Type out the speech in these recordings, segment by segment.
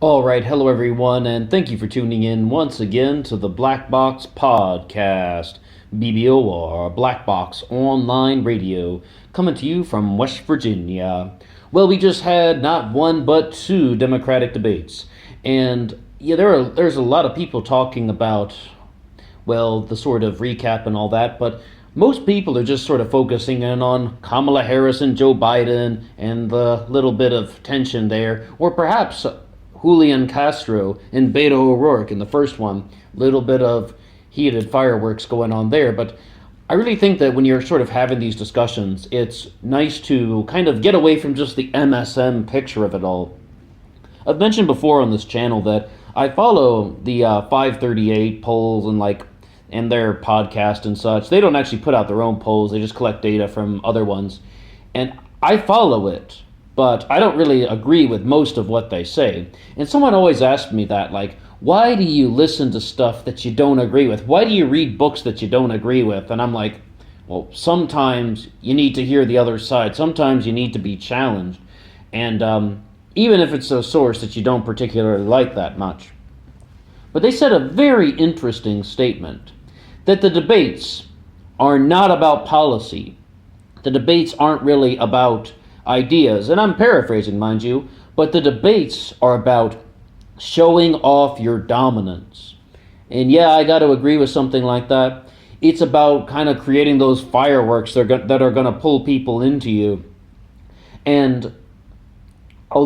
All right, hello everyone, and thank you for tuning in once again to the Black Box Podcast, BBOR, Black Box Online Radio, coming to you from West Virginia. Well, we just had not one but two Democratic debates, and yeah, there's a lot of people talking about, well, the sort of recap and all that, but most people are just sort of focusing in on Kamala Harris and Joe Biden and the little bit of tension there, or perhaps Julian Castro and Beto O'Rourke in the first one. Little bit of heated fireworks going on there, but I really think that when you're sort of having these discussions, it's nice to kind of get away from just the MSM picture of it all. I've mentioned before on this channel that I follow the 538 polls and their podcast and such. They don't actually put out their own polls, they just collect data from other ones. And I follow it, but I don't really agree with most of what they say. And someone always asks me that, like, why do you listen to stuff that you don't agree with? Why do you read books that you don't agree with? And I'm like, well, sometimes you need to hear the other side. Sometimes you need to be challenged. And even if it's a source that you don't particularly like that much. But they said a very interesting statement, that the debates are not about policy. The debates aren't really about ideas, and I'm paraphrasing, mind you, but the debates are about showing off your dominance. And yeah, I got to agree with something like that. It's about kind of creating those fireworks that are going to pull people into you. And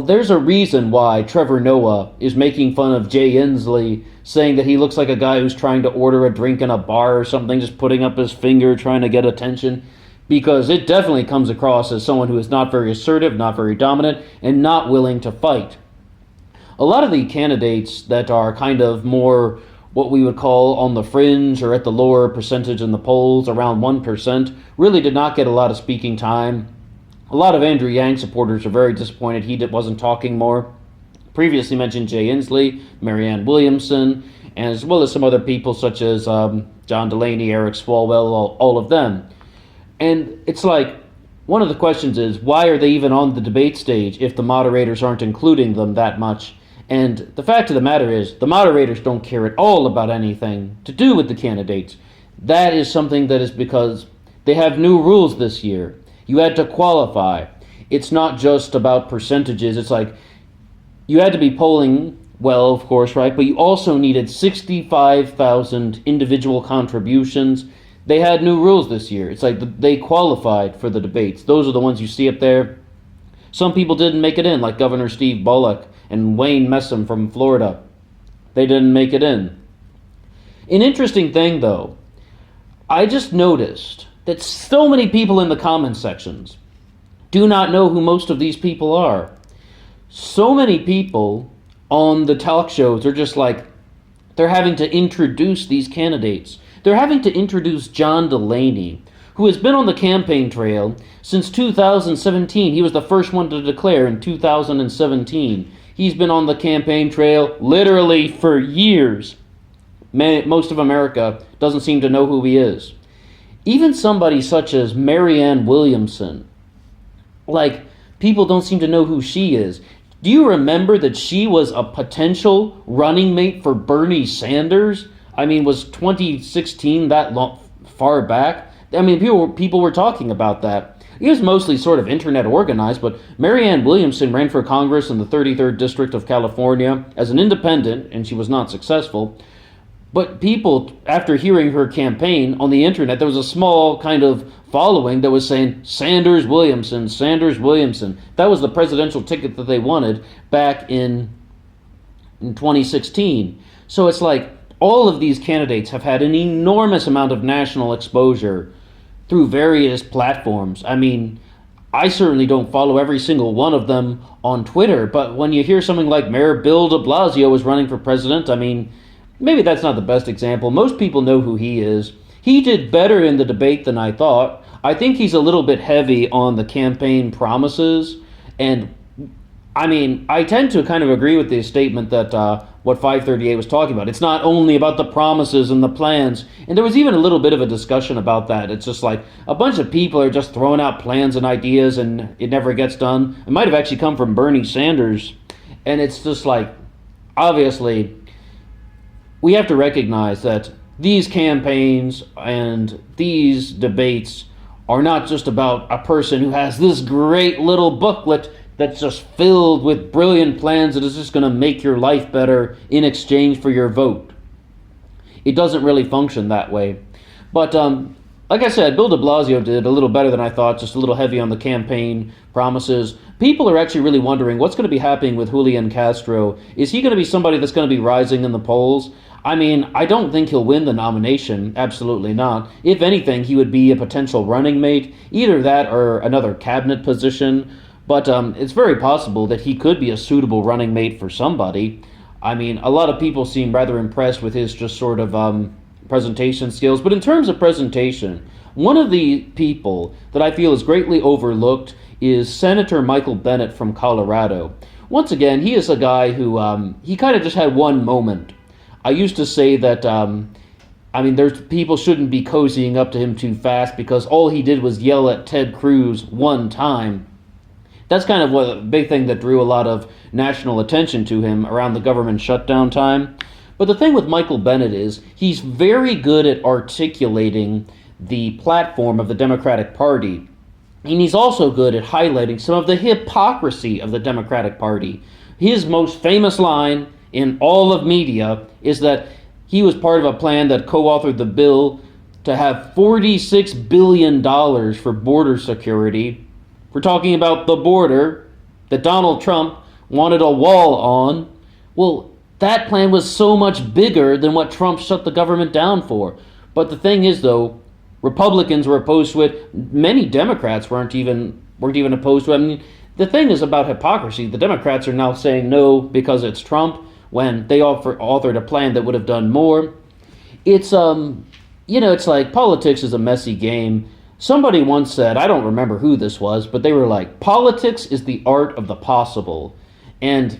there's a reason why Trevor Noah is making fun of Jay Inslee, saying that he looks like a guy who's trying to order a drink in a bar or something, just putting up his finger, trying to get attention. Because it definitely comes across as someone who is not very assertive, not very dominant, and not willing to fight. A lot of the candidates that are kind of more what we would call on the fringe or at the lower percentage in the polls, around 1%, really did not get a lot of speaking time. A lot of Andrew Yang supporters are very disappointed he wasn't talking more. Previously mentioned Jay Inslee, Marianne Williamson, and as well as some other people such as John Delaney, Eric Swalwell, all of them. And it's like, one of the questions is, why are they even on the debate stage if the moderators aren't including them that much? And the fact of the matter is, the moderators don't care at all about anything to do with the candidates. That is something that is because they have new rules this year. You had to qualify. It's not just about percentages. It's like, you had to be polling well, of course, right? But you also needed 65,000 individual contributions. They had new rules this year. It's like they qualified for the debates. Those are the ones you see up there. Some people didn't make it in, like Governor Steve Bullock and Wayne Messam from Florida. They didn't make it in. An interesting thing, though, I just noticed that so many people in the comment sections do not know who most of these people are. So many people on the talk shows are just like, they're having to introduce these candidates. They're having to introduce John Delaney, who has been on the campaign trail since 2017. He was the first one to declare in 2017. He's been on the campaign trail literally for years. Most of America doesn't seem to know who he is. Even somebody such as Marianne Williamson, like, people don't seem to know who she is. Do you remember that she was a potential running mate for Bernie Sanders? I mean, was 2016 that far back? I mean, people were talking about that. It was mostly sort of internet organized, but Marianne Williamson ran for Congress in the 33rd District of California as an independent, and she was not successful. But people, after hearing her campaign on the internet, there was a small kind of following that was saying, Sanders Williamson, Sanders Williamson. That was the presidential ticket that they wanted back in 2016. So it's like, all of these candidates have had an enormous amount of national exposure through various platforms. I mean, I certainly don't follow every single one of them on Twitter, but when you hear something like Mayor Bill de Blasio is running for president, I mean, maybe that's not the best example. Most people know who he is. He did better in the debate than I thought. I think he's a little bit heavy on the campaign promises, and I mean, I tend to kind of agree with the statement that what 538 was talking about. It's not only about the promises and the plans. And there was even a little bit of a discussion about that. It's just like a bunch of people are just throwing out plans and ideas and it never gets done. It might have actually come from Bernie Sanders. And it's just like, obviously, we have to recognize that these campaigns and these debates are not just about a person who has this great little booklet that's just filled with brilliant plans that is just going to make your life better in exchange for your vote. It doesn't really function that way. But like I said, Bill de Blasio did a little better than I thought, just a little heavy on the campaign promises. People are actually really wondering what's going to be happening with Julian Castro. Is he going to be somebody that's going to be rising in the polls? I mean, I don't think he'll win the nomination. Absolutely not. If anything, he would be a potential running mate, either that or another cabinet position. But it's very possible that he could be a suitable running mate for somebody. I mean, a lot of people seem rather impressed with his just sort of presentation skills. But in terms of presentation, one of the people that I feel is greatly overlooked is Senator Michael Bennet from Colorado. Once again, he is a guy who, he kind of just had one moment. I used to say that, there's people shouldn't be cozying up to him too fast because all he did was yell at Ted Cruz one time. That's kind of a big thing that drew a lot of national attention to him around the government shutdown time. But the thing with Michael Bennet is he's very good at articulating the platform of the Democratic Party. And he's also good at highlighting some of the hypocrisy of the Democratic Party. His most famous line in all of media is that he was part of a plan that co-authored the bill to have $46 billion for border security. We're talking about the border that Donald Trump wanted a wall on. Well, that plan was so much bigger than what Trump shut the government down for. But the thing is, though, Republicans were opposed to it. Many Democrats weren't even opposed to it. I mean, the thing is about hypocrisy. The Democrats are now saying no because it's Trump when they authored a plan that would have done more. It's it's like politics is a messy game. Somebody once said, I don't remember who this was, but they were like, politics is the art of the possible. And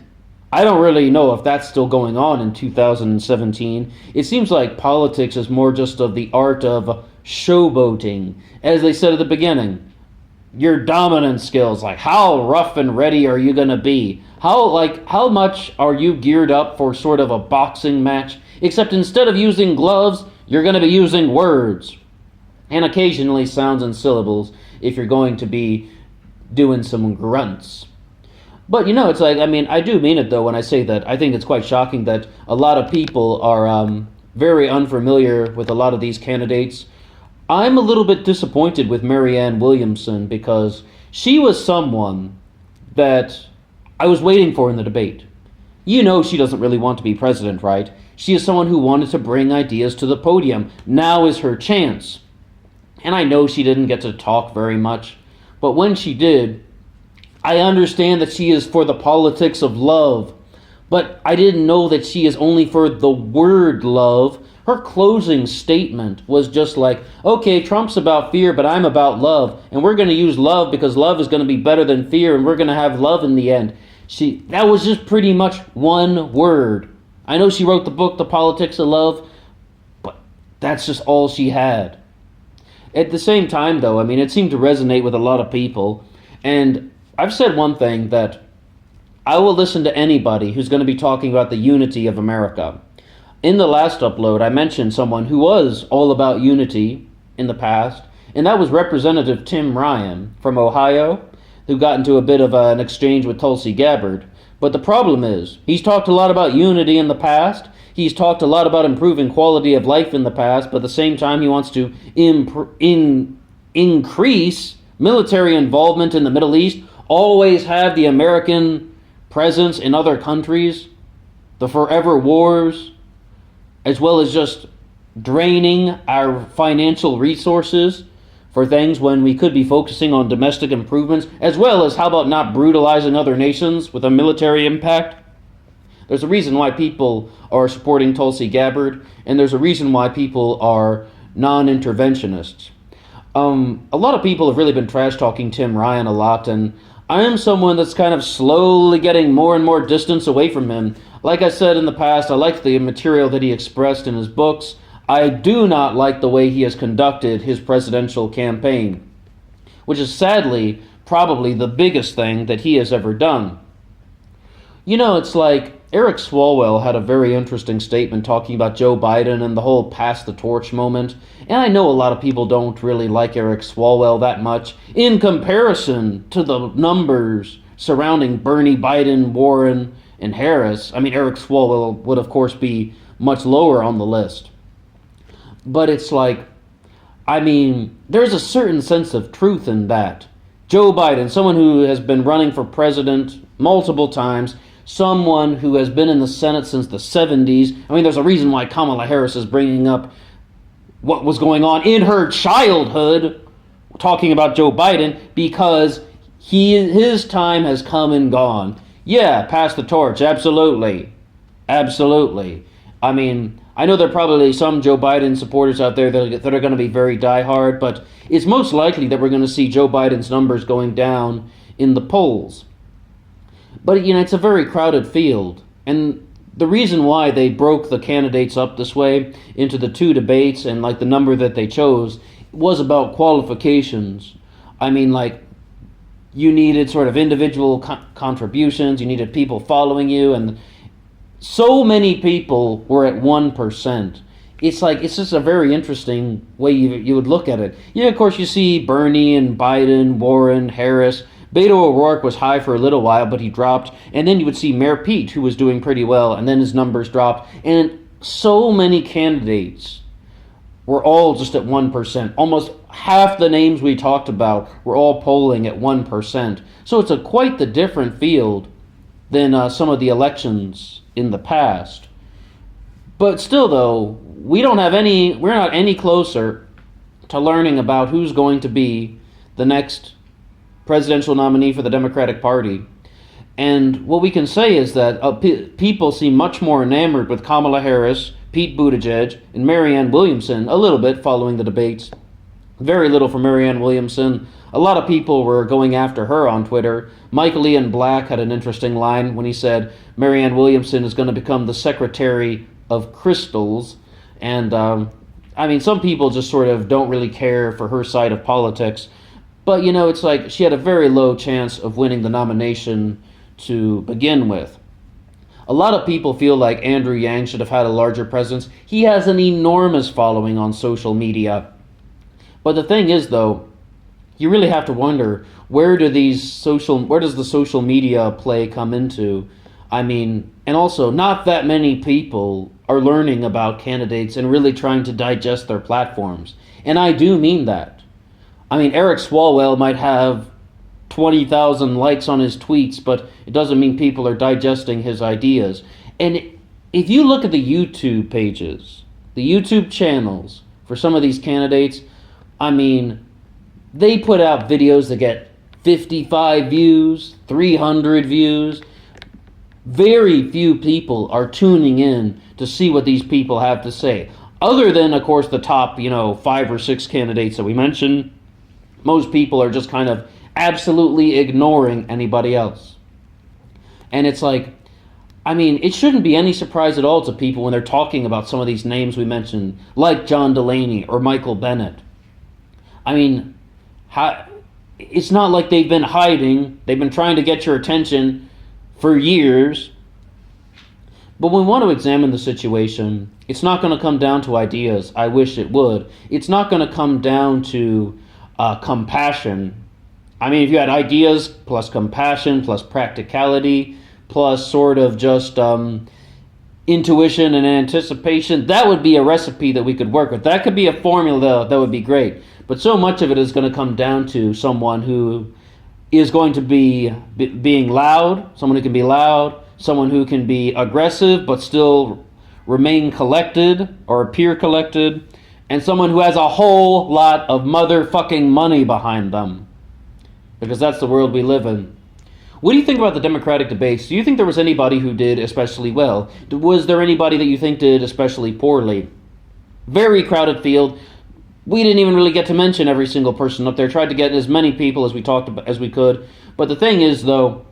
I don't really know if that's still going on in 2017. It seems like politics is more just of the art of showboating. As they said at the beginning, your dominance skills, like how rough and ready are you going to be? How much are you geared up for sort of a boxing match? Except instead of using gloves, you're going to be using words. And occasionally sounds and syllables if you're going to be doing some grunts. But it's like, I do mean it though when I say that. I think it's quite shocking that a lot of people are very unfamiliar with a lot of these candidates. I'm a little bit disappointed with Marianne Williamson because she was someone that I was waiting for in the debate. She doesn't really want to be president, right? She is someone who wanted to bring ideas to the podium. Now is her chance. And I know she didn't get to talk very much, but when she did, I understand that she is for the politics of love, but I didn't know that she is only for the word love. Her closing statement was just like, okay, Trump's about fear, but I'm about love, and we're going to use love because love is going to be better than fear, and we're going to have love in the end. That was just pretty much one word. I know she wrote the book, The Politics of Love, but that's just all she had. At the same time, though, it seemed to resonate with a lot of people. And I've said one thing, that I will listen to anybody who's going to be talking about the unity of America. In the last upload, I mentioned someone who was all about unity in the past, and that was Representative Tim Ryan from Ohio, who got into a bit of an exchange with Tulsi Gabbard. But the problem is, he's talked a lot about unity in the past. He's talked a lot about improving quality of life in the past, but at the same time he wants to increase military involvement in the Middle East, always have the American presence in other countries, the forever wars, as well as just draining our financial resources for things when we could be focusing on domestic improvements, as well as how about not brutalizing other nations with a military impact? There's a reason why people are supporting Tulsi Gabbard, and there's a reason why people are non-interventionists. A lot of people have really been trash-talking Tim Ryan a lot, and I am someone that's kind of slowly getting more and more distance away from him. Like I said in the past, I liked the material that he expressed in his books. I do not like the way he has conducted his presidential campaign, which is sadly probably the biggest thing that he has ever done. It's like Eric Swalwell had a very interesting statement talking about Joe Biden and the whole pass the torch moment. And I know a lot of people don't really like Eric Swalwell that much in comparison to the numbers surrounding Bernie, Biden, Warren, and Harris. I mean, Eric Swalwell would, of course, be much lower on the list. But it's like, there's a certain sense of truth in that. Joe Biden, someone who has been running for president multiple times, someone who has been in the Senate since the 70s. There's a reason why Kamala Harris is bringing up what was going on in her childhood, talking about Joe Biden, because his time has come and gone. Yeah, pass the torch, absolutely. Absolutely. I know there are probably some Joe Biden supporters out there that are going to be very diehard, but it's most likely that we're going to see Joe Biden's numbers going down in the polls. But, it's a very crowded field. And the reason why they broke the candidates up this way into the two debates and, the number that they chose was about qualifications. You needed sort of individual contributions. You needed people following you. And so many people were at 1%. It's just a very interesting way you would look at it. Yeah, of course, you see Bernie and Biden, Warren, Harris. Beto O'Rourke was high for a little while, but he dropped. And then you would see Mayor Pete, who was doing pretty well, and then his numbers dropped. And so many candidates were all just at 1%. Almost half the names we talked about were all polling at 1%. So it's quite the different field than some of the elections in the past. But still, though, we're not any closer to learning about who's going to be the next presidential nominee for the Democratic Party. And what we can say is that people seem much more enamored with Kamala Harris, Pete Buttigieg, and Marianne Williamson, a little bit following the debates. Very little for Marianne Williamson. A lot of people were going after her on Twitter. Michael Ian Black had an interesting line when he said Marianne Williamson is going to become the Secretary of Crystals. And, some people just sort of don't really care for her side of politics. But, it's like she had a very low chance of winning the nomination to begin with. A lot of people feel like Andrew Yang should have had a larger presence. He has an enormous following on social media. But the thing is, though, you really have to wonder, where does the social media play come into? And also, not that many people are learning about candidates and really trying to digest their platforms. And I do mean that. Eric Swalwell might have 20,000 likes on his tweets, but it doesn't mean people are digesting his ideas. And if you look at the YouTube pages, the YouTube channels for some of these candidates, they put out videos that get 55 views, 300 views. Very few people are tuning in to see what these people have to say. Other than, of course, the top, 5 or 6 candidates that we mentioned. Most people are just kind of absolutely ignoring anybody else. And it's like, it shouldn't be any surprise at all to people when they're talking about some of these names we mentioned, like John Delaney or Michael Bennett. It's not like they've been hiding. They've been trying to get your attention for years. But when we want to examine the situation, it's not going to come down to ideas. I wish it would. It's not going to come down to compassion. If you had ideas plus compassion plus practicality plus sort of just intuition and anticipation, that would be a recipe that we could work with. That could be a formula that would be great. But so much of it is going to come down to someone who is going to be being loud, someone who can be loud, someone who can be aggressive but still remain collected or appear collected, and someone who has a whole lot of motherfucking money behind them. Because that's the world we live in. What do you think about the Democratic debates? Do you think there was anybody who did especially well? Was there anybody that you think did especially poorly? Very crowded field. We didn't even really get to mention every single person up there. Tried to get as many people as we talked about as we could. But the thing is, though,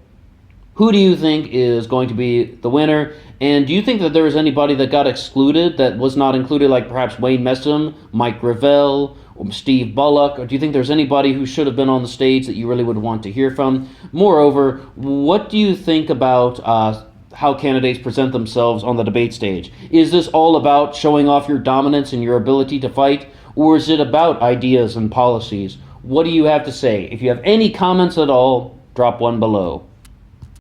who do you think is going to be the winner? And do you think that there was anybody that got excluded that was not included, like perhaps Wayne Messam, Mike Gravel, Steve Bullock, or do you think there's anybody who should have been on the stage that you really would want to hear from? Moreover, what do you think about how candidates present themselves on the debate stage? Is this all about showing off your dominance and your ability to fight, or is it about ideas and policies? What do you have to say? If you have any comments at all, drop one below.